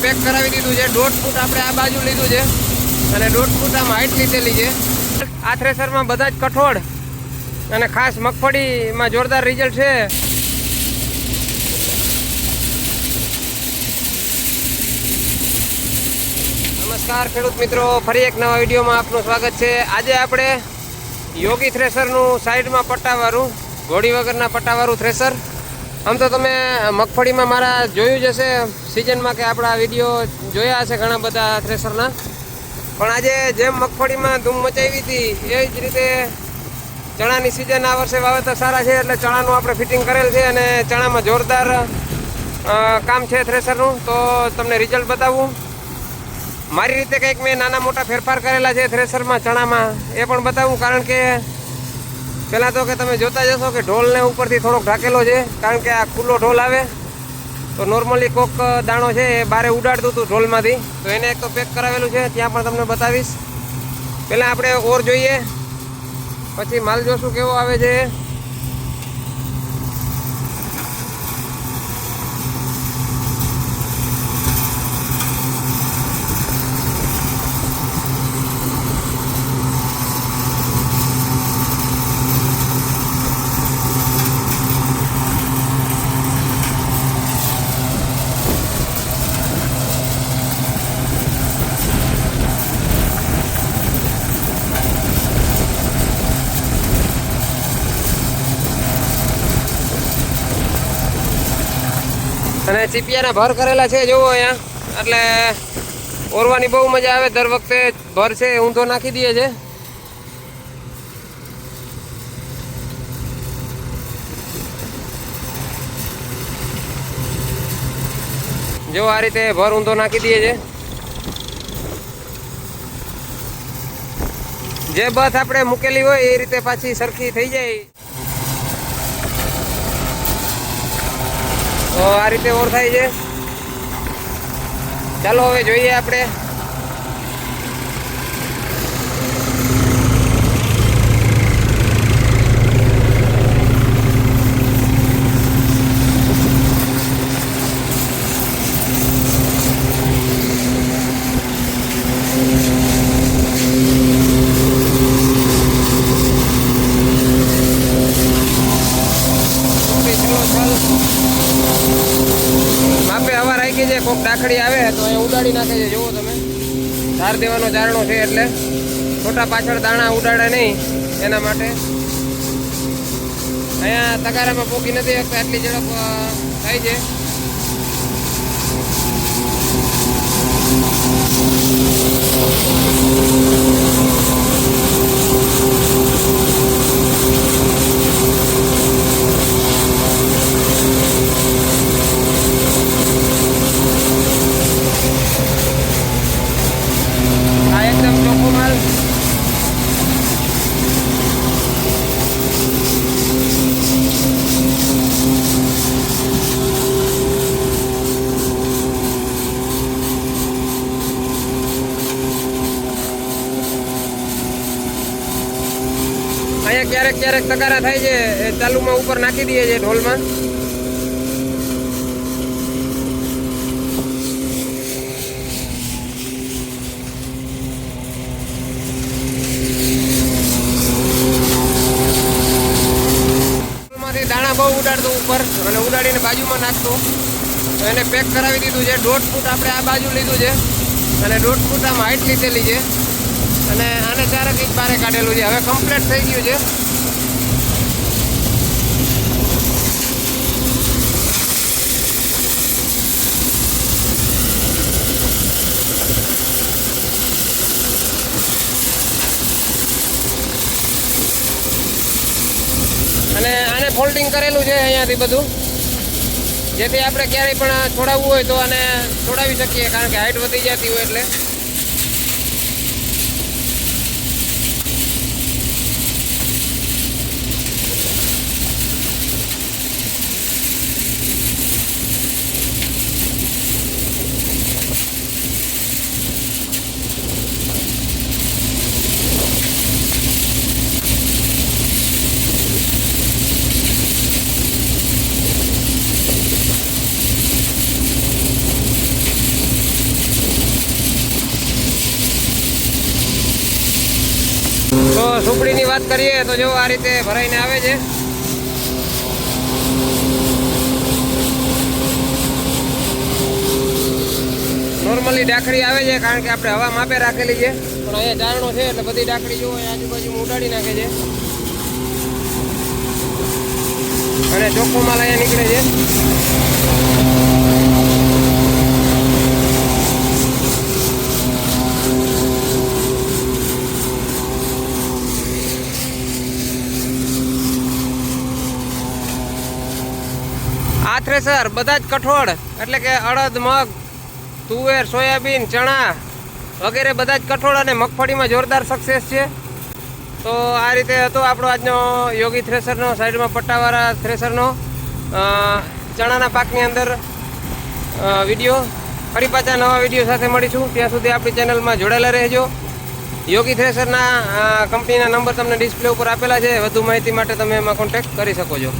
Pack કરાવી દીધું છે। 1.5 ફૂટ આપણે આ બાજુ લીધું છે અને 1.5 ફૂટ આમ હાઈટ લીધેલી છે। આ થ્રેસરમાં બધા જ કઠોળ અને ખાસ મગફળીમાં જોરદાર રિઝલ્ટ છે। નમસ્કાર ખેડૂત મિત્રો, ફરી એક નવા વિડીયોમાં આપનું સ્વાગત છે। આજે આપણે યોગી થ્રેસરનું સાઈડમાં પટ્ટાવાળું ઘોડી વગરના પટ્ટાવાળું થ્રેસર। આમ તો તમે મગફળીમાં મારા જોયું જ હશે સિઝનમાં કે આપણા વિડીયો જોયા હશે ઘણા બધા થ્રેસરના, પણ આજે જેમ મગફળીમાં ધૂમ મચાવી હતી એ જ રીતે ચણાની સિઝન આ વર્ષે વાવેતર સારા છે એટલે ચણાનું આપણે ફિટિંગ કરેલ છે અને ચણામાં જોરદાર કામ છે થ્રેસરનું। તો તમને રિઝલ્ટ બતાવું, મારી રીતે કંઈક મેં નાના મોટા ફેરફાર કરેલા છે થ્રેસરમાં ચણામાં એ પણ બતાવું। કારણ કે પહેલાં તો કે તમે જોતા જશો કે ઢોલને ઉપરથી થોડોક ઢાંકેલો છે, કારણ કે આ ખુલ્લો ઢોલ આવે તો નોર્મલી કોક દાણો છે એ બારે ઉડાડતું હતું ઢોલમાંથી, તો એને એક તો પેક કરાવેલું છે, ત્યાં પણ તમને બતાવીશ। પહેલાં આપણે ઓર જોઈએ, પછી માલ જોશું કેવો આવે છે। અને ચીપિયાના ભર કરેલા છે જોવો અહીંયા, એટલે ઓરવાની બહુ મજા આવે। દર વખતે ભર છે ઊંધો નાખી દઈએ છે। જો આ રીતે ભર ઊંધો નાખી દઈએ છે। જે બથ આપણે મૂકેલી હોય એ રીતે પાછી સરખી થઈ જાય તો આ રીતે ઓર થાય છે। ચાલો હવે જોઈએ આપણે। માપે હવા રાખી છે, કોક ડાખડી આવે તો અહીંયા ઉડાડી નાખે છે। જુઓ તમે, ધાર દેવાનો ચારણો છે એટલે ખોટા પાછળ દાણા ઉડાડે નહીં એના માટે। અહીંયા તગારામાં પોકી નથી શકતા એટલી ઝડપ થાય છે। આ એકદમ ચોખ્ખો માલ। અહીંયા ક્યારેક ક્યારેક તગારા થાય છે એ ચાલુમાં ઉપર નાખી દઈએ છીએ ઢોલમાં। દાણા બહુ ઉડાડતું ઉપર અને ઉડાડીને બાજુમાં નાખતું, તો એને પેક કરાવી દીધું છે। 1.5 ફૂટ આપણે આ બાજુ લીધું છે અને 1.5 ફૂટ આમ હાઈટ લીધેલી છે અને આને 4 ઇંચ બારે કાઢેલું છે। હવે કમ્પ્લીટ થઈ ગયું છે। અને આને ફોલ્ડિંગ કરેલું છે અહીંયાથી બધું, જેથી આપણે ક્યારેય પણ છોડાવવું હોય તો આને છોડાવી શકીએ, કારણ કે હાઈટ વધી જતી હોય એટલે। સુપડીની વાત કરીએ તો જો આ રીતે ભરાઈને આવે છે. નોર્મલી ડાકડી આવે છે કારણ કે આપણે હવા માપે રાખેલી છે, પણ અહીંયા ચારણો છે એટલે બધી ડાકડી જો અહીંયા આજુબાજુ ઉડાડી નાખે છે અને ચોખ્ખો માલ અહીંયા નીકળે છે. આ થ્રેસર બધા જ કઠોળ એટલે કે અડદ, મગ, તુવેર, સોયાબીન, ચણા વગેરે બધા જ કઠોળ અને મગફળીમાં જોરદાર સક્સેસ છે. તો આ રીતે હતો આપણો આજનો યોગી થ્રેસરનો સાઈડમાં પટ્ટાવાળા થ્રેસરનો ચણાના પાકની અંદર વિડીયો. ફરી પાછા નવા વિડીયો સાથે મળીશું. ત્યાં સુધી આપણી ચેનલમાં જોડાયેલા રહેજો. યોગી થ્રેસરના કંપનીના નંબર તમને ડિસ્પ્લે ઉપર આપેલા છે. વધુ માહિતી માટે તમે એમાં કોન્ટેક્ટ કરી શકો છો.